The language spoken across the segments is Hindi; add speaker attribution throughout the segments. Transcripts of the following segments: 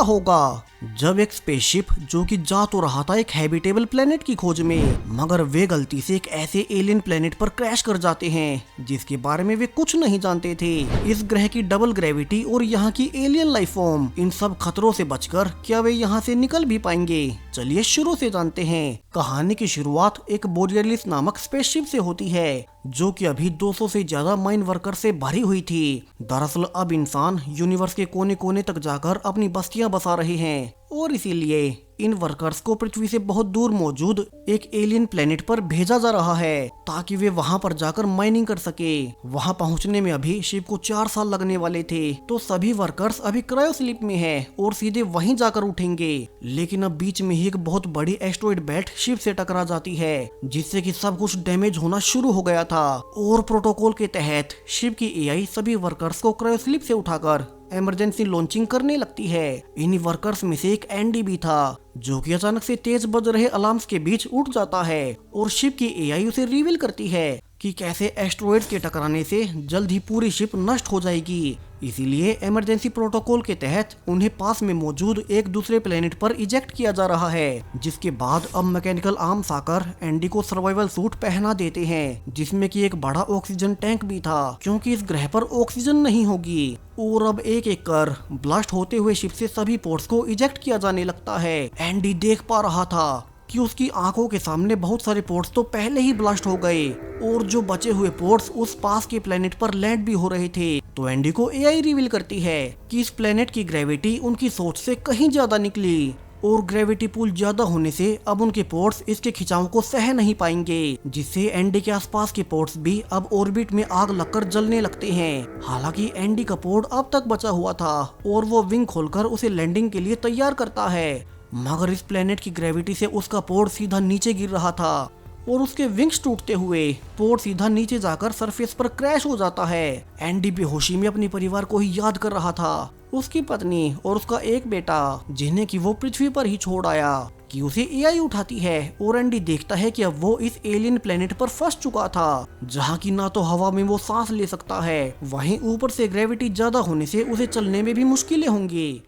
Speaker 1: होगा जब एक स्पेसशिप जो कि जा तो रहा था एक हैबिटेबल प्लेनेट की खोज में, मगर वे गलती से एक ऐसे एलियन प्लेनेट पर क्रैश कर जाते हैं जिसके बारे में वे कुछ नहीं जानते थे। इस ग्रह की डबल ग्रेविटी और यहाँ की एलियन लाइफ फॉर्म, इन सब खतरों से बचकर क्या वे यहाँ से निकल भी पाएंगे? चलिए शुरू से जानते हैं। कहानी की शुरुआत एक बोरियलिस नामक स्पेसशिप से होती है जो कि अभी 200 से ज्यादा माइन वर्कर से भरी हुई थी। दरअसल अब इंसान यूनिवर्स के कोने कोने तक जाकर अपनी बस्तियां बसा रहे हैं और इसीलिए इन वर्कर्स को पृथ्वी से बहुत दूर मौजूद एक एलियन प्लेनेट पर भेजा जा रहा है ताकि वे वहां पर जाकर माइनिंग कर सके। वहां पहुंचने में अभी शिप को 4 साल लगने वाले थे, तो सभी वर्कर्स अभी क्रायो स्लीप में हैं और सीधे वहीं जाकर उठेंगे। लेकिन अब बीच में ही एक बहुत बड़ी एस्टेरॉयड बेल्ट शिप से टकरा जाती है जिससे कि सब कुछ डैमेज होना शुरू हो गया था और प्रोटोकॉल के तहत शिप की एआई सभी वर्कर्स को क्रायो स्लीप से उठाकर इमरजेंसी लॉन्चिंग करने लगती है। इन्हीं वर्कर्स में से एक एंडी भी था जो कि अचानक से तेज बज रहे अलार्म्स के बीच उठ जाता है और शिप की एआई उसे रिवील करती है कि कैसे एस्टेरॉयड्स के टकराने से जल्द ही पूरी शिप नष्ट हो जाएगी। इसीलिए इमरजेंसी प्रोटोकॉल के तहत उन्हें पास में मौजूद एक दूसरे प्लेनेट पर इजेक्ट किया जा रहा है, जिसके बाद अब मैकेनिकल आर्म्स आकर एंडी को सर्वाइवल सूट पहना देते हैं जिसमें कि एक बड़ा ऑक्सीजन टैंक भी था क्योंकि इस ग्रह पर ऑक्सीजन नहीं होगी। और अब एक एक कर ब्लास्ट होते हुए शिप से सभी पोर्ट्स को इजेक्ट किया जाने लगता है। एंडी देख पा रहा था कि उसकी आंखों के सामने बहुत सारे पोर्ट्स तो पहले ही ब्लास्ट हो गए और जो बचे हुए पोर्ट्स उस पास के प्लेनेट पर लैंड भी हो रहे थे। तो एंडी को एआई रिवील करती है कि इस प्लेनेट की ग्रेविटी उनकी सोच से कहीं ज्यादा निकली और ग्रेविटी पुल ज्यादा होने से अब उनके पोर्ट्स इसके खिंचाव को सह नहीं पाएंगे, जिससे एंडी के आसपास के पोर्ट्स भी अब ऑर्बिट में आग लगकर जलने लगते हैं। हालांकि एंडी का पोर्ट अब तक बचा हुआ था और वो विंग खोलकर उसे लैंडिंग के लिए तैयार करता है, मगर इस प्लेनेट की ग्रेविटी से उसका पोर्ट सीधा नीचे गिर रहा था और उसके विंग्स टूटते हुए पोर्ट सीधा नीचे जाकर सरफेस पर क्रैश हो जाता है। एंडी बेहोशी में अपने परिवार को ही याद कर रहा था, उसकी पत्नी और उसका एक बेटा जिन्हें कि वो पृथ्वी पर ही छोड़ आया कि उसे एआई उठाती है। और एंडी देखता है कि अब वो इस एलियन प्लेनेट पर फंस चुका था जहाँ की ना तो हवा में वो सांस ले सकता है, वहीं ऊपर से ग्रेविटी ज्यादा होने से उसे चलने में भी मुश्किलें होंगी।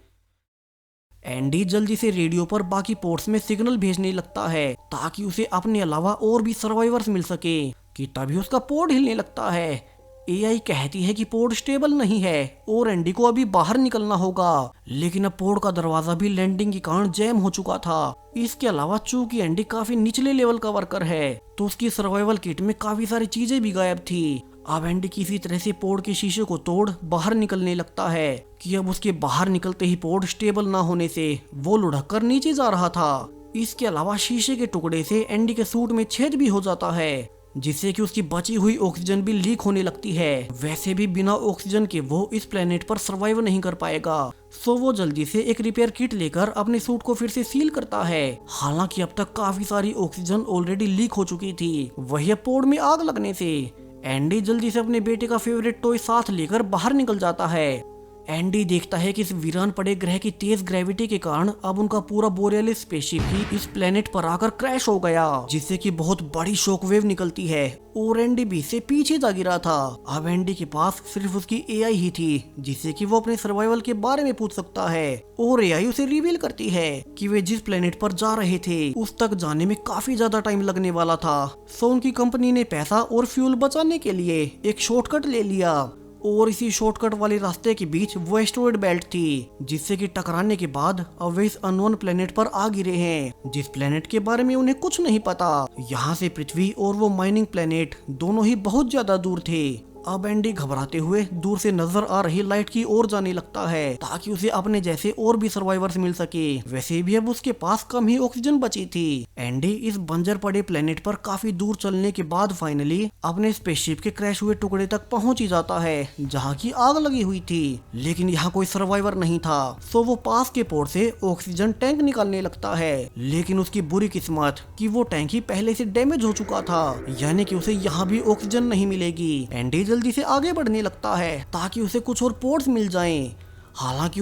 Speaker 1: एंडी जल्दी से रेडियो पर बाकी पोर्ट्स में सिग्नल भेजने लगता है ताकि उसे अपने अलावा और भी सर्वाइवर्स मिल सके कि तभी उसका पोर्ट हिलने लगता है। एआई कहती है कि पोर्ट स्टेबल नहीं है और एंडी को अभी बाहर निकलना होगा, लेकिन अब पोर्ट का दरवाजा भी लैंडिंग के कारण जैम हो चुका था। इसके अलावा चूंकि एंडी काफी निचले लेवल का वर्कर है तो उसकी सर्वाइवल किट में काफी सारी चीजें भी गायब थी। अब एंडी किसी तरह से पोर्ट के शीशे को तोड़ बाहर निकलने लगता है कि अब उसके बाहर निकलते ही पोर्ट स्टेबल ना होने से वो लुढ़क कर नीचे जा रहा था। इसके अलावा शीशे के टुकड़े से एंडी के सूट में छेद भी हो जाता है जिससे कि उसकी बची हुई ऑक्सीजन भी लीक होने लगती है। वैसे भी बिना ऑक्सीजन के वो इस प्लेनेट पर सर्वाइव नहीं कर पाएगा, सो वो जल्दी से एक रिपेयर किट लेकर अपने सूट को फिर से सील करता है। हालांकि अब तक काफी सारी ऑक्सीजन ऑलरेडी लीक हो चुकी थी, वही पोर्ट में आग लगने से एंडी जल्दी से अपने बेटे का फेवरेट टॉय साथ लेकर बाहर निकल जाता है। एंडी देखता है कि इस वीरान पड़े ग्रह की तेज ग्रेविटी के कारण अब उनका पूरा बोरियलिस स्पेसशिप ही इस प्लेनेट पर आकर क्रैश हो गया, जिससे कि बहुत बड़ी शॉकवेव निकलती है और एंडी भी से पीछे जा गिरा था। अब एंडी के पास सिर्फ उसकी एआई ही थी जिससे कि वो अपने सर्वाइवल के बारे में पूछ सकता है और एआई उसे रिवील करती है कि वे जिस प्लेनेट पर जा रहे थे उस तक जाने में काफी ज्यादा टाइम लगने वाला था। सो उनकी कंपनी ने पैसा और फ्यूल बचाने के लिए एक शॉर्टकट ले लिया और इसी शॉर्टकट वाले रास्ते के बीच वो एस्टेरॉयड बेल्ट थी जिससे कि टकराने के बाद अब वे इस अननोन प्लेनेट पर आ गिरे हैं जिस प्लेनेट के बारे में उन्हें कुछ नहीं पता। यहाँ से पृथ्वी और वो माइनिंग प्लेनेट दोनों ही बहुत ज्यादा दूर थे। अब एंडी घबराते हुए दूर से नजर आ रही लाइट की ओर जाने लगता है ताकि उसे अपने जैसे और भी सर्वाइवर्स मिल सके। वैसे भी अब उसके पास कम ही ऑक्सीजन बची थी। एंडी इस बंजर पड़े प्लेनेट पर काफी दूर चलने के बाद फाइनली अपने स्पेसशिप के क्रैश हुए टुकड़े तक पहुंच ही जाता है जहां की आग लगी हुई थी, लेकिन यहाँ कोई सर्वाइवर नहीं था। सो वो पास के पोर्ट से ऑक्सीजन टैंक निकालने लगता है, लेकिन उसकी बुरी किस्मत कि वो टैंक ही पहले से डैमेज हो चुका था, यानी कि उसे यहाँ भी ऑक्सीजन नहीं मिलेगी। एंडी जल्दी से आगे बढ़ने लगता है ताकि उसे कुछ और पोर्ट्स मिल जाएं। हालांकि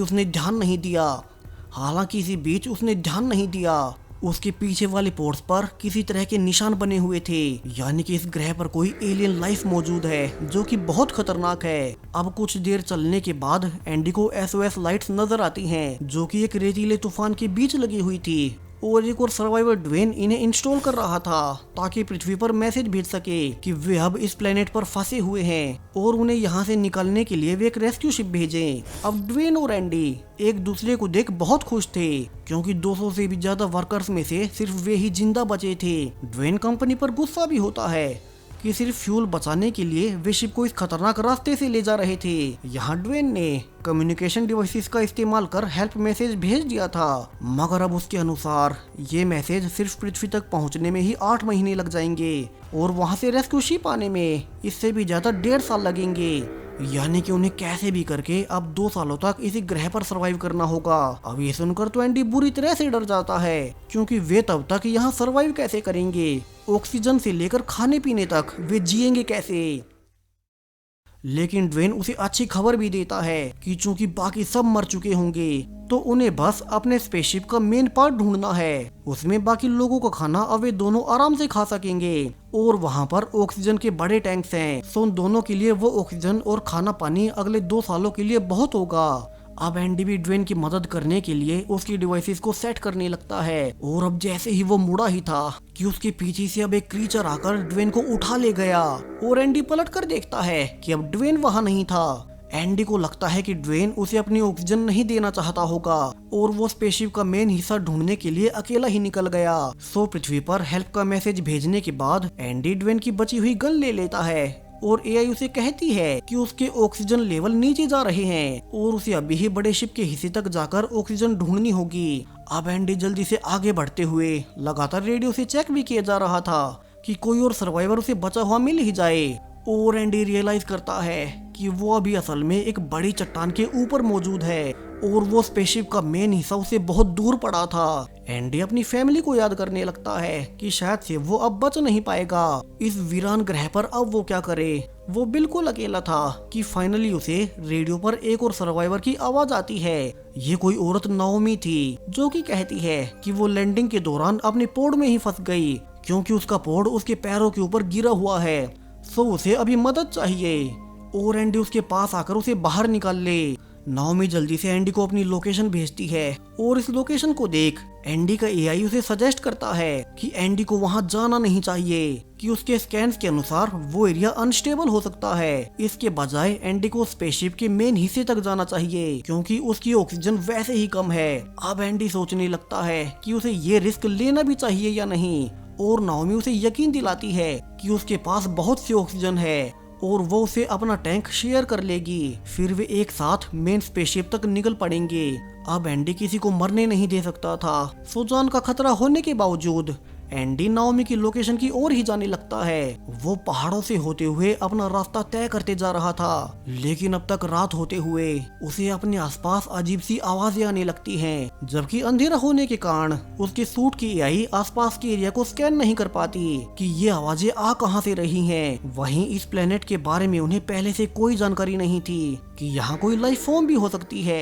Speaker 1: इसी बीच उसने ध्यान नहीं दिया उसके पीछे वाले पोर्ट्स पर किसी तरह के निशान बने हुए थे, यानी कि इस ग्रह पर कोई एलियन लाइफ मौजूद है जो कि बहुत खतरनाक है। अब कुछ देर चलने के बाद एंडी को SOS लाइट्स नजर आती हैं, जो कि एक रेतीले तूफान के बीच लगी हुई थी, और एक और सर्वाइवर ड्वेन इन्हें इंस्टॉल कर रहा था ताकि पृथ्वी पर मैसेज भेज सके कि वे अब इस प्लेनेट पर फंसे हुए हैं और उन्हें यहाँ से निकालने के लिए वे एक रेस्क्यू शिप भेजें। अब ड्वेन और एंडी एक दूसरे को देख बहुत खुश थे, क्योंकि 200 से भी ज्यादा वर्कर्स में से सिर्फ वे ही जिंदा बचे थे। ड्वेन कंपनी पर गुस्सा भी होता है कि सिर्फ फ्यूल बचाने के लिए वे शिप को इस खतरनाक रास्ते से ले जा रहे थे। यहाँ ड्वेन ने कम्युनिकेशन डिवाइसेस का इस्तेमाल कर हेल्प मैसेज भेज दिया था, मगर अब उसके अनुसार ये मैसेज सिर्फ पृथ्वी तक पहुंचने में ही 8 महीने लग जाएंगे और वहां से रेस्क्यू शिप आने में इससे भी ज्यादा 1.5 साल लगेंगे। यानी कि उन्हें कैसे भी करके अब 2 सालों तक इसी ग्रह पर सरवाइव करना होगा। अब ये सुनकर तो एंडी बुरी तरह से डर जाता है, क्योंकि वे तब तक यहाँ सरवाइव कैसे करेंगे, ऑक्सीजन से लेकर खाने पीने तक वे जिएंगे कैसे। लेकिन ड्वेन उसे अच्छी खबर भी देता है कि चूंकि बाकी सब मर चुके होंगे तो उन्हें बस अपने स्पेसशिप का मेन पार्ट ढूंढना है, उसमें बाकी लोगों का खाना अब वे दोनों आराम से खा सकेंगे और वहां पर ऑक्सीजन के बड़े टैंक्स हैं, सो उन दोनों के लिए वो ऑक्सीजन और खाना पानी अगले 2 सालों के लिए बहुत होगा। अब एंडी भी ड्वेन की मदद करने के लिए उसकी डिवाइसेस को सेट करने लगता है, और अब जैसे ही वो मुड़ा ही था कि उसके पीछे से अब एक क्रीचर आकर ड्वेन को उठा ले गया, और एंडी पलट कर देखता है कि अब ड्वेन वहां नहीं था। एंडी को लगता है कि ड्वेन उसे अपनी ऑक्सीजन नहीं देना चाहता होगा और वो स्पेसशिप का मेन हिस्सा ढूंढने के लिए अकेला ही निकल गया। सो पृथ्वी पर हेल्प का मैसेज भेजने के बाद एंडी ड्वेन की बची हुई गन ले लेता है और एआई उसे कहती है कि उसके ऑक्सीजन लेवल नीचे जा रहे हैं और उसे अभी ही बड़े शिप के हिस्से तक जाकर ऑक्सीजन ढूंढनी होगी। अब एंडी जल्दी से आगे बढ़ते हुए लगातार रेडियो से चेक भी किया जा रहा था कि कोई और सर्वाइवर उसे बचा हुआ मिल ही जाए, और एंडी रियलाइज करता है कि वो अभी असल में एक बड़ी चट्टान के ऊपर मौजूद है और वो स्पेसशिप का मेन हिस्सा उसे बहुत दूर पड़ा था। एंडी अपनी फैमिली को याद करने लगता है कि शायद से वो अब बच नहीं पाएगा इस वीरान ग्रह पर। अब वो क्या करे, वो बिल्कुल अकेला था कि फाइनली उसे रेडियो पर एक और सर्वाइवर की आवाज आती है। ये कोई औरत नाओमी थी जो कि कहती है कि वो लैंडिंग के दौरान अपने पोड में ही फंस गई, क्योंकि उसका पोड उसके पैरों के ऊपर गिरा हुआ है, सो उसे अभी मदद चाहिए और एंडी उसके पास आकर उसे बाहर निकाल ले। नाओमी जल्दी से एंडी को अपनी लोकेशन भेजती है और इस लोकेशन को देख एंडी का एआई उसे सजेस्ट करता है कि एंडी को वहां जाना नहीं चाहिए, कि उसके स्कैन्स के अनुसार वो एरिया अनस्टेबल हो सकता है। इसके बजाय एंडी को स्पेसशिप के मेन हिस्से तक जाना चाहिए, क्योंकि उसकी ऑक्सीजन वैसे ही कम है। अब एंडी सोचने लगता है कि उसे ये रिस्क लेना भी चाहिए या नहीं, और नाओमी उसे यकीन दिलाती है कि उसके पास बहुत सी ऑक्सीजन है और वो उसे अपना टैंक शेयर कर लेगी। फिर वे एक साथ मेन स्पेसशिप तक निकल पड़ेंगे। अब एंडी किसी को मरने नहीं दे सकता था, सो जान का खतरा होने के बावजूद एंडी नाओमी की लोकेशन की ओर ही जाने लगता है। वो पहाड़ों से होते हुए अपना रास्ता तय करते जा रहा था, लेकिन अब तक रात होते हुए उसे अपने आसपास अजीब सी आवाजें आने लगती हैं, जबकि अंधेरा होने के कारण उसके सूट की एआई आसपास के एरिया को स्कैन नहीं कर पाती कि ये आवाजें आ कहां से रही हैं। वहीं इस प्लेनेट के बारे में उन्हें पहले से कोई जानकारी नहीं थी कि यहाँ कोई लाइफ फॉर्म भी हो सकती है।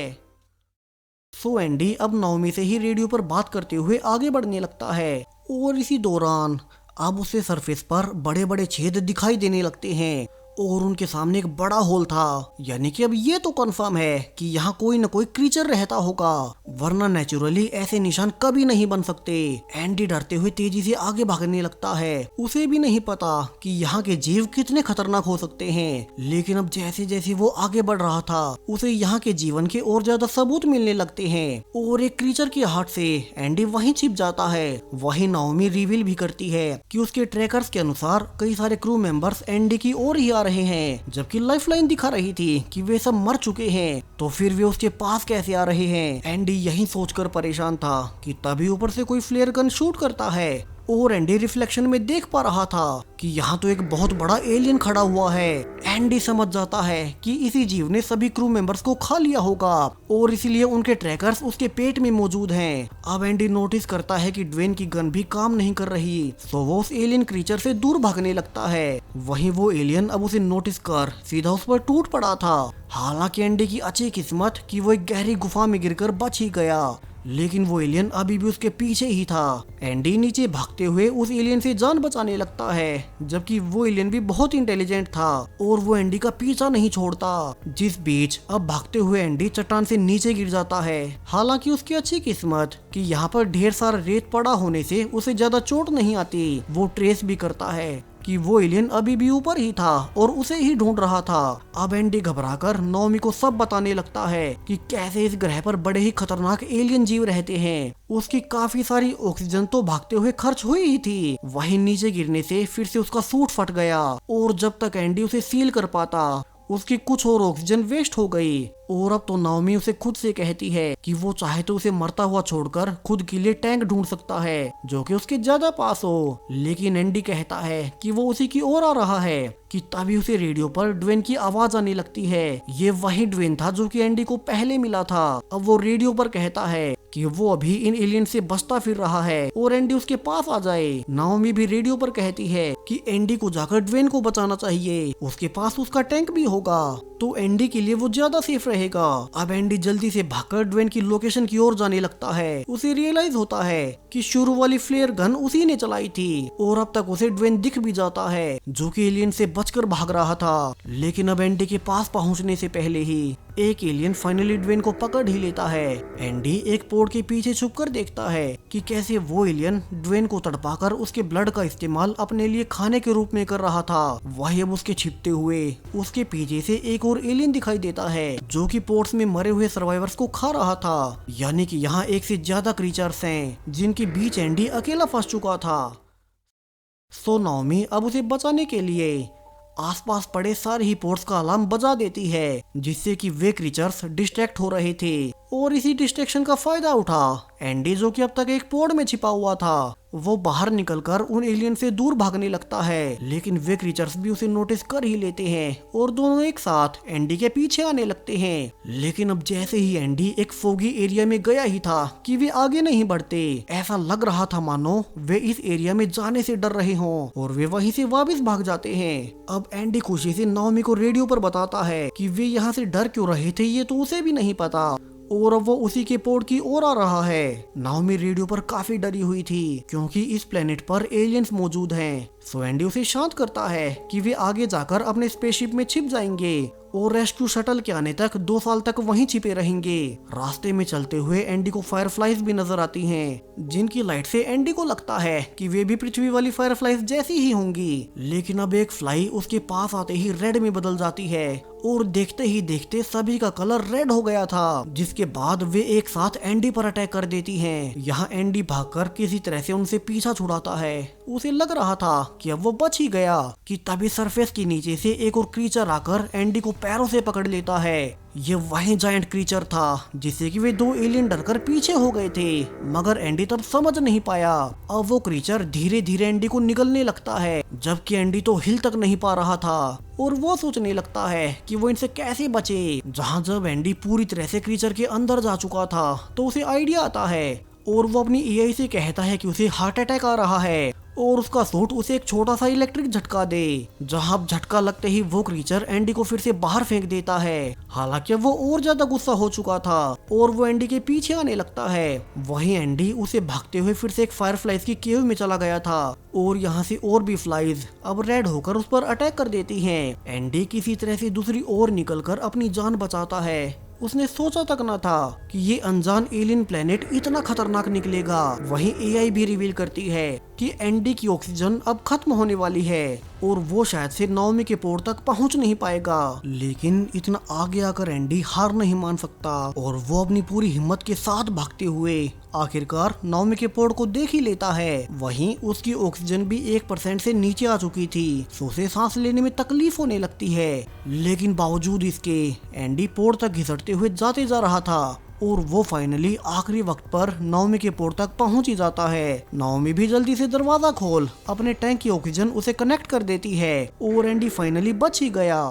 Speaker 1: सो एंडी अब नाओमी से ही रेडियो पर बात करते हुए आगे बढ़ने लगता है, और इसी दौरान अब उसे सरफेस पर बड़े बड़े छेद दिखाई देने लगते हैं और उनके सामने एक बड़ा होल था। यानी कि अब ये तो कंफर्म है कि यहाँ कोई न कोई क्रीचर रहता होगा, वरना नेचुरली ऐसे निशान कभी नहीं बन सकते। एंडी डरते हुए तेजी से आगे भागने लगता है। उसे भी नहीं पता कि यहाँ के जीव कितने खतरनाक हो सकते हैं, लेकिन अब जैसे जैसे वो आगे बढ़ रहा था उसे यहाँ के जीवन के और ज्यादा सबूत मिलने लगते हैं, और एक क्रीचर की हाथ से एंडी वहीं छिप जाता है। वहीं नाओमी रिवील भी करती है कि उसके ट्रैकर्स के अनुसार कई सारे क्रू मेंबर्स एंडी की ओर ही आ रहे हैं, जबकि लाइफलाइन दिखा रही थी कि वे सब मर चुके हैं, तो फिर वे उसके पास कैसे आ रहे हैं। एंडी यही सोचकर परेशान था कि तभी ऊपर से कोई फ्लेयर गन शूट करता है, और एंडी रिफ्लेक्शन में देख पा रहा था कि यहाँ तो एक बहुत बड़ा एलियन खड़ा हुआ है। एंडी समझ जाता है कि इसी जीव ने सभी क्रू मेंबर्स को खा लिया होगा और इसीलिए उनके ट्रैकर्स उसके पेट में मौजूद हैं। अब एंडी नोटिस करता है कि ड्वेन की गन भी काम नहीं कर रही, तो वो उस एलियन क्रीचर से दूर भागने लगता है। वहीं वो एलियन अब उसे नोटिस कर सीधा उस पर टूट पड़ा था। हालांकि एंडी की अच्छी किस्मत कि वो एक गहरी गुफा में गिरकर बच ही गया। लेकिन वो एलियन अभी भी उसके पीछे ही था। एंडी नीचे भागते हुए उस एलियन से जान बचाने लगता है, जबकि वो एलियन भी बहुत इंटेलिजेंट था और वो एंडी का पीछा नहीं छोड़ता। जिस बीच अब भागते हुए एंडी चट्टान से नीचे गिर जाता है। हालांकि उसकी अच्छी किस्मत कि यहाँ पर ढेर सारा रेत पड़ा होने से उसे ज्यादा चोट नहीं आती। वो ट्रेस भी करता है कि वो एलियन अभी भी ऊपर ही था और उसे ही ढूंढ रहा था। अब एंडी घबराकर नाओमी को सब बताने लगता है कि कैसे इस ग्रह पर बड़े ही खतरनाक एलियन जीव रहते हैं। उसकी काफी सारी ऑक्सीजन तो भागते हुए खर्च हुई ही थी। वहीं नीचे गिरने से फिर से उसका सूट फट गया और जब तक एंडी उसे सील कर पाता उसकी कुछ और ऑक्सीजन वेस्ट हो गई। और अब तो नाओमी उसे खुद से कहती है कि वो चाहे तो उसे मरता हुआ छोड़कर खुद के लिए टैंक ढूंढ सकता है जो कि उसके ज्यादा पास हो। लेकिन एंडी कहता है कि वो उसी की ओर आ रहा है कि तभी उसे रेडियो पर ड्वेन की आवाज आने लगती है। ये वही ड्वेन था जो कि एंडी को पहले मिला था। अब वो रेडियो पर कहता है कि वो अभी इन एलियन से बचता फिर रहा है और एंडी उसके पास आ जाए। नाओमी भी रेडियो पर कहती है कि एंडी को जाकर ड्वेन को बचाना चाहिए, उसके पास उसका टैंक भी होगा तो एंडी के लिए वो ज्यादा सेफ रहेगा। अब एंडी जल्दी से भागकर ड्वेन की लोकेशन की ओर जाने लगता है। उसे रियलाइज होता है कि शुरू वाली फ्लेयर गन उसी ने चलाई थी और अब तक उसे ड्वेन दिख भी जाता है जो कि एलियन से बचकर भाग रहा था। लेकिन अब एंडी के पास पहुंचने से पहले ही एक एलियन फाइनली ड्वेन को पकड़ ही लेता है। एंडी एक पोर्ट के पीछे छुपकर देखता है कि कैसे वो एलियन ड्वेन को तड़पाकर उसके ब्लड का इस्तेमाल अपने लिए खाने के रूप में कर रहा था। वही अब उसके छिपते हुए उसके पीछे से एक और एलियन दिखाई देता है जो कि पोर्ट्स में मरे हुए सर्वाइवर्स को खा रहा था। यानी कि यहाँ एक से ज्यादा क्रीचर्स हैं जिनके बीच एंडी अकेला फंस चुका था। सो नाओमी अब उसे बचाने के लिए आसपास पड़े सारे ही पोर्ट्स का अलार्म बजा देती है जिससे कि वे क्रीचर्स डिस्ट्रैक्ट हो रहे थे। और इसी डिस्ट्रैक्शन का फायदा उठा एंडी जो कि अब तक एक पोर्ट में छिपा हुआ था वो बाहर निकलकर उन एलियन से दूर भागने लगता है। लेकिन वे क्रीचर्स भी उसे नोटिस कर ही लेते हैं और दोनों एक साथ एंडी के पीछे आने लगते हैं। लेकिन अब जैसे ही एंडी एक फोगी एरिया में गया ही था कि वे आगे नहीं बढ़ते। ऐसा लग रहा था मानो वे इस एरिया में जाने से डर रहे हों और वे वहीं से वापस भाग जाते हैं। अब एंडी खुशी से नाओमी को रेडियो पर बताता है कि वे यहाँ से डर क्यों रहे थे ये तो उसे भी नहीं पता और अब वो उसी के पोर्ट की ओर आ रहा है। नाओमी रेडियो पर काफी डरी हुई थी क्योंकि इस प्लेनेट पर एलियंस मौजूद हैं। सो एंडी उसे शांत करता है कि वे आगे जाकर अपने स्पेसशिप में छिप जाएंगे और रेस्क्यू शटल के आने तक 2 साल तक वहीं छिपे रहेंगे। रास्ते में चलते हुए एंडी को फायरफ्लाइज भी नजर आती हैं जिनकी लाइट से एंडी को लगता है कि वे भी पृथ्वी वाली फायरफ्लाइज जैसी ही होंगी। लेकिन अब एक फ्लाई उसके पास आते ही रेड में बदल जाती है और देखते ही देखते सभी का कलर रेड हो गया था जिसके बाद वे एक साथ एंडी पर अटैक कर देती हैं। यहाँ एंडी भागकर किसी तरह से उनसे पीछा छुड़ाता है। उसे लग रहा था कि अब वो बच ही गया कि तभी सरफेस के नीचे से एक और क्रीचर आकर एंडी को पैरों से पकड़ लेता है। ये वही जायंट क्रीचर था जिससे कि वे 2 एलियन डरकर पीछे हो गए थे मगर एंडी तब समझ नहीं पाया। अब वो क्रीचर धीरे धीरे एंडी को निगलने लगता है जबकि एंडी तो हिल तक नहीं पा रहा था और वो सोचने लगता है कि वो इनसे कैसे बचे। जहाँ जब एंडी पूरी तरह से क्रीचर के अंदर जा चुका था तो उसे आइडिया आता है और वो अपनी एआई से कहता है कि उसे हार्ट अटैक आ रहा है और उसका सूट उसे एक छोटा सा इलेक्ट्रिक झटका दे। जहां झटका लगते ही वो क्रीचर एंडी को फिर से बाहर फेंक देता है। हालांकि वो और ज्यादा गुस्सा हो चुका था और वो एंडी के पीछे आने लगता है। वहीं एंडी उसे भागते हुए फिर से एक फायरफ्लाइज की केव में चला गया था और यहाँ से और भी फ्लाइज अब रेड होकर उस पर अटैक कर देती हैं। एंडी किसी तरह से दूसरी ओर निकलकर अपनी जान बचाता है। उसने सोचा तक न था कि ये अनजान एलियन प्लेनेट इतना खतरनाक निकलेगा। वहीं एआई भी रिवील करती है कि एंडी की ऑक्सीजन अब खत्म होने वाली है और वो शायद से नाओमी के पोर्ट तक पहुंच नहीं पाएगा। लेकिन इतना आगे आकर एंडी हार नहीं मान सकता और वो अपनी पूरी हिम्मत के साथ भागते हुए आखिरकार नाओमी के पोर्ट को देख ही लेता है। वहीं उसकी ऑक्सीजन भी 1% से नीचे आ चुकी थी सो उसे सांस लेने में तकलीफ होने लगती है। लेकिन बावजूद इसके एंडी पोर्ट तक घिसटते हुए जाते जा रहा था और वो फाइनली आखिरी वक्त पर नाओमी के पोर्ट तक पहुंच ही जाता है। नाओमी भी जल्दी से दरवाजा खोल अपने टैंक की ऑक्सीजन उसे कनेक्ट कर देती है और एंडी फाइनली बच ही गया।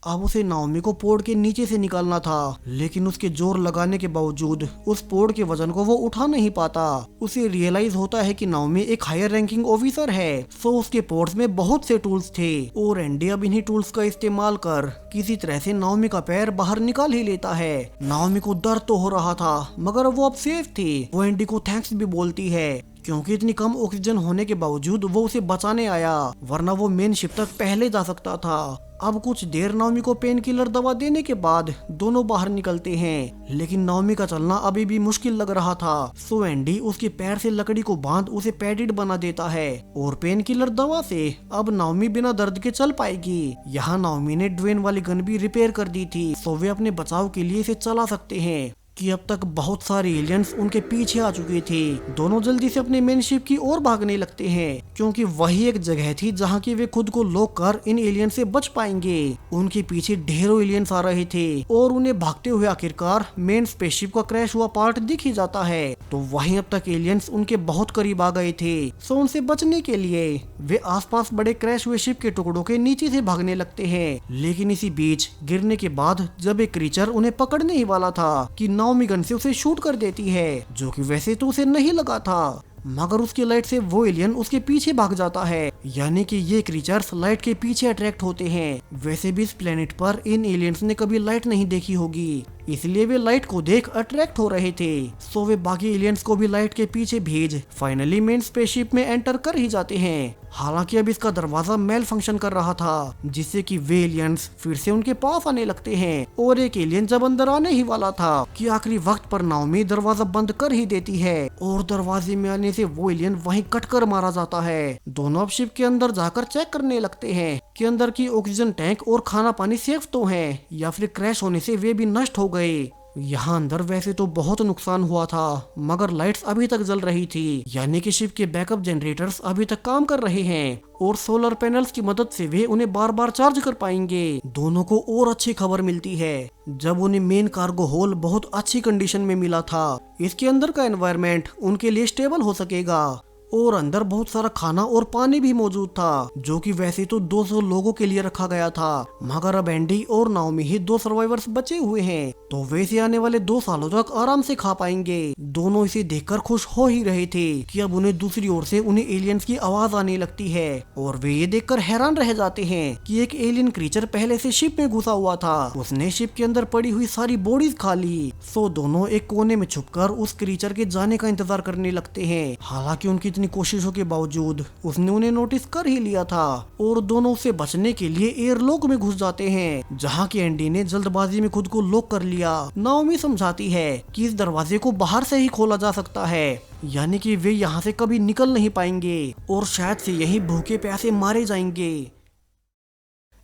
Speaker 1: अब उसे नाओमी को पोड के नीचे से निकालना था, लेकिन उसके जोर लगाने के बावजूद उस पोड के वजन को वो उठा नहीं पाता। उसे रियलाइज होता है कि नाओमी एक हायर रैंकिंग ऑफिसर है, सो उसके पोड्स में बहुत से टूल्स थे और एंडी अब इन्हीं टूल्स का इस्तेमाल कर किसी तरह से नाओमी का पैर बाहर निकाल ही लेता है। नाओमी को दर्द तो हो रहा था, मगर वो अब सेफ थी। वो एंडी को थैंक्स भी बोलती है, क्योंकि इतनी कम ऑक्सीजन होने के बावजूद वो उसे बचाने आया, वरना वो मेन शिप तक पहले जा सकता था। अब कुछ देर नाओमी को पेन किलर दवा देने के बाद दोनों बाहर निकलते हैं, लेकिन नाओमी का चलना अभी भी मुश्किल लग रहा था। सो एंडी उसके पैर से लकड़ी को बांध उसे पैडेड बना देता है और पेन किलर दवा से अब नाओमी बिना दर्द के चल पाएगी। यहाँ नाओमी ने ड्वेन वाली गन भी रिपेयर कर दी थी, सो वे अपने बचाव के लिए इसे चला सकते हैं कि अब तक बहुत सारे एलियंस उनके पीछे आ चुके थे। दोनों जल्दी से अपने मेन शिप की ओर भागने लगते हैं, क्योंकि वही एक जगह थी जहां की वे खुद को लॉक कर इन एलियंस से बच पाएंगे। उनके पीछे ढेरों एलियंस आ रहे थे और उन्हें भागते हुए आखिरकार मेन स्पेसशिप का क्रैश हुआ पार्ट दिख ही जाता है। तो वहीं अब तक एलियंस उनके बहुत करीब आ गए थे, सो उनसे बचने के लिए वे आसपास बड़े क्रैश हुए शिप के टुकड़ों के नीचे से भागने लगते हैं। लेकिन इसी बीच गिरने के बाद जब एक क्रीचर उन्हें पकड़ने ही वाला था कि नाओमी गन से उसे शूट कर देती है, जो कि वैसे तो उसे नहीं लगा था, मगर उसकी लाइट से वो एलियन उसके पीछे भाग जाता है। यानी कि ये क्रीचर्स लाइट के पीछे अट्रैक्ट होते हैं। वैसे भी इस प्लेनेट पर इन एलियंस ने कभी लाइट नहीं देखी होगी, इसलिए वे लाइट को देख अट्रैक्ट हो रहे थे। सो वे बाकी एलियंस को भी लाइट के पीछे भेज फाइनली मेन स्पेसशिप में एंटर कर ही जाते हैं। हालांकि अब इसका दरवाजा मेल फंक्शन कर रहा था, जिससे कि वे एलियंस फिर से उनके पास आने लगते हैं। और एक एलियन जब अंदर आने ही वाला था कि आखिरी वक्त पर नाओमी दरवाजा बंद कर ही देती है और दरवाजे में आने से वो एलियन वहीं कट कर मारा जाता है। दोनों अब शिप के अंदर जाकर चेक करने लगते हैं कि अंदर की ऑक्सीजन टैंक और खाना पानी सेफ तो है या फिर क्रैश होने से वे भी नष्ट हो गए। यहाँ अंदर वैसे तो बहुत नुकसान हुआ था, मगर लाइट्स अभी तक जल रही थी, यानी कि शिप के बैकअप जनरेटर्स अभी तक काम कर रहे हैं और सोलर पैनल्स की मदद से वे उन्हें बार बार चार्ज कर पाएंगे। दोनों को और अच्छी खबर मिलती है जब उन्हें मेन कार्गो होल बहुत अच्छी कंडीशन में मिला था। इसके अंदर का एनवायरनमेंट उनके लिए स्टेबल हो सकेगा और अंदर बहुत सारा खाना और पानी भी मौजूद था, जो कि वैसे तो 200 लोगों के लिए रखा गया था, मगर अब एंडी और नाओमी ही 2 सर्वाइवर्स बचे हुए हैं, तो वैसे आने वाले 2 सालों तक आराम से खा पाएंगे। दोनों इसे देखकर खुश हो ही रहे थे कि अब उन्हें दूसरी ओर से उन्हें एलियंस की आवाज आने लगती है और वे ये देखकर हैरान रह जाते हैं कि एक एलियन क्रीचर पहले से शिप में घुसा हुआ था। उसने शिप के अंदर पड़ी हुई सारी बॉडीज खा ली। सो दोनों एक कोने में छुपकर उस क्रीचर के जाने का इंतजार करने लगते हैं। हालांकि उनकी इतनी कोशिशों के बावजूद उसने उन्हें नोटिस कर ही लिया था और दोनों उससे बचने के लिए एयरलॉक में घुस जाते हैं, जहां की एंडी ने जल्दबाजी में खुद को लॉक कर लिया। नाओमी समझाती है कि इस दरवाजे को बाहर से ही खोला जा सकता है, यानी कि वे यहाँ से कभी निकल नहीं पाएंगे और शायद से यही भूखे प्यासे मारे जाएंगे।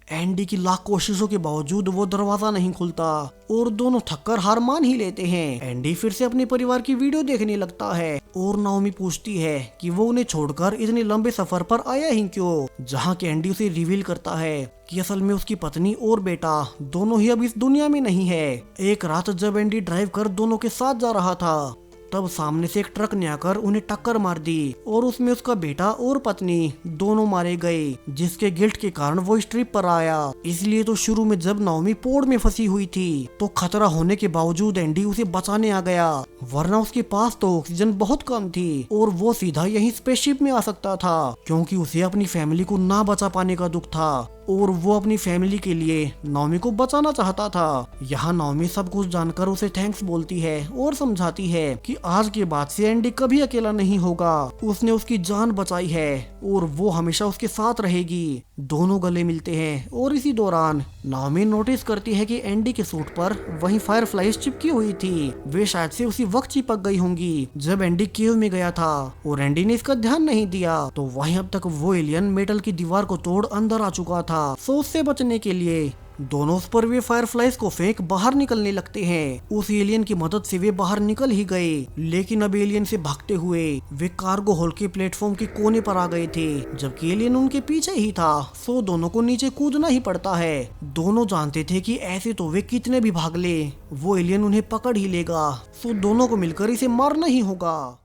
Speaker 1: एंडी की लाख कोशिशों के बावजूद वो दरवाजा नहीं खुलता और दोनों थककर हार मान ही लेते हैं। एंडी फिर से अपने परिवार की वीडियो देखने लगता है और नाओमी पूछती है कि वो उन्हें छोड़कर इतने लंबे सफर पर आया ही क्यों, जहाँ के एंडी उसे रिवील करता है कि असल में उसकी पत्नी और बेटा दोनों ही अब इस दुनिया में नहीं है। एक रात जब एंडी ड्राइव कर दोनों के साथ जा रहा था, तब सामने से एक ट्रक ने आकर उन्हें टक्कर मार दी और उसमें उसका बेटा और पत्नी दोनों मारे गए, जिसके गिल्ट के कारण वो इस ट्रिप पर आया। इसलिए तो शुरू में जब नाओमी पोड में फंसी हुई थी तो खतरा होने के बावजूद एंडी उसे बचाने आ गया, वरना उसके पास तो ऑक्सीजन बहुत कम थी और वो सीधा यही स्पेसशिप में आ सकता था, क्योंकि उसे अपनी फैमिली को ना बचा पाने का दुख था और वो अपनी फैमिली के लिए नाओमी को बचाना चाहता था। यहाँ नाओमी सब कुछ जानकर उसे थैंक्स बोलती है और समझाती है कि आज के बाद से एंडी कभी अकेला नहीं होगा, उसने उसकी जान बचाई है और वो हमेशा उसके साथ रहेगी। दोनों गले मिलते हैं और इसी दौरान नाओमी नोटिस करती है कि एंडी के सूट पर वही फायरफ्लाइज चिपकी हुई थी। वे शायद से उसी वक्त चिपक गई होंगी जब एंडी केव में गया था और एंडी ने इसका ध्यान नहीं दिया। तो वहीं अब तक वो एलियन मेटल की दीवार को तोड़ अंदर आ चुका था। सो उससे बचने के लिए दोनों उस पर वे फायरफ्लाइज को फेंक बाहर निकलने लगते हैं। उस एलियन की मदद से वे बाहर निकल ही गए, लेकिन अब एलियन से भागते हुए वे कार्गो होल के प्लेटफॉर्म के कोने पर आ गए थे, जबकि एलियन उनके पीछे ही था। सो दोनों को नीचे कूदना ही पड़ता है। दोनों जानते थे कि ऐसे तो वे कितने भी भाग ले वो एलियन उन्हें पकड़ ही लेगा, सो दोनों को मिलकर इसे मारना ही होगा।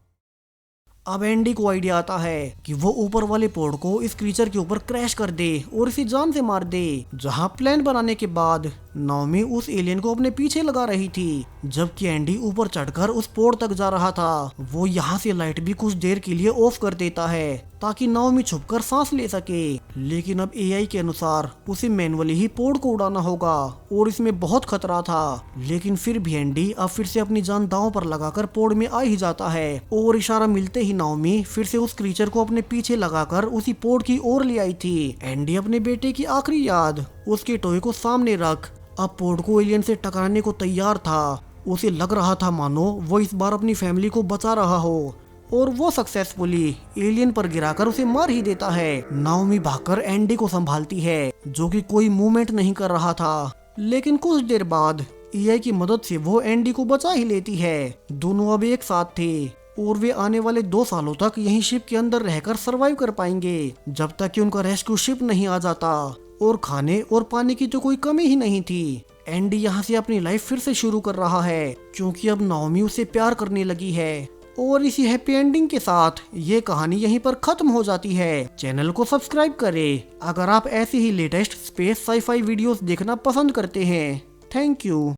Speaker 1: अब एंडी को आइडिया आता है कि वो ऊपर वाले पोर्ट को इस क्रीचर के ऊपर क्रैश कर दे और इसे जान से मार दे। जहाँ प्लान बनाने के बाद नाओमी उस एलियन को अपने पीछे लगा रही थी, जबकि एंडी ऊपर चढ़कर उस पोर्ट तक जा रहा था। वो यहाँ से लाइट भी कुछ देर के लिए ऑफ कर देता है ताकि नाओमी छुपकर सांस ले सके। लेकिन अब एआई के अनुसार उसे मैनुअली ही पोर्ट को उड़ाना होगा और इसमें बहुत खतरा था। लेकिन फिर भी एंडी अब फिर से अपनी जान दांव पर लगाकर पोर्ट में आ ही जाता है और इशारा मिलते ही नाओमी फिर से उस क्रीचर को अपने पीछे लगाकर उसी पोर्ट की ओर ले आई थी। एंडी अपने बेटे की आखिरी याद उसके टॉय को सामने रख अब पोर्ट को एलियन से टकराने को तैयार था। उसे लग रहा था मानो वो इस बार अपनी फैमिली को बचा रहा हो और वो सक्सेसफुली एलियन पर गिराकर उसे मार ही देता है। नाओमी भागकर एंडी को संभालती है जो कि कोई मूवमेंट नहीं कर रहा था। लेकिन कुछ देर बाद एआई की मदद से वो एंडी को बचा ही लेती है। दोनों अब एक साथ थे और वे आने वाले 2 सालों तक यहीं शिप के अंदर रहकर सरवाइव कर पाएंगे जब तक कि उनका रेस्क्यू शिप नहीं आ जाता। और खाने और पानी की तो कोई कमी ही नहीं थी। एंडी यहाँ से अपनी लाइफ फिर से शुरू कर रहा है क्योंकि अब नाओमी उसे प्यार करने लगी है। और इसी हैप्पी एंडिंग के साथ ये कहानी यहीं पर खत्म हो जाती है। चैनल को सब्सक्राइब करें अगर आप ऐसी ही लेटेस्ट स्पेस साई-फाई वीडियोस देखना पसंद करते हैं। Thank you.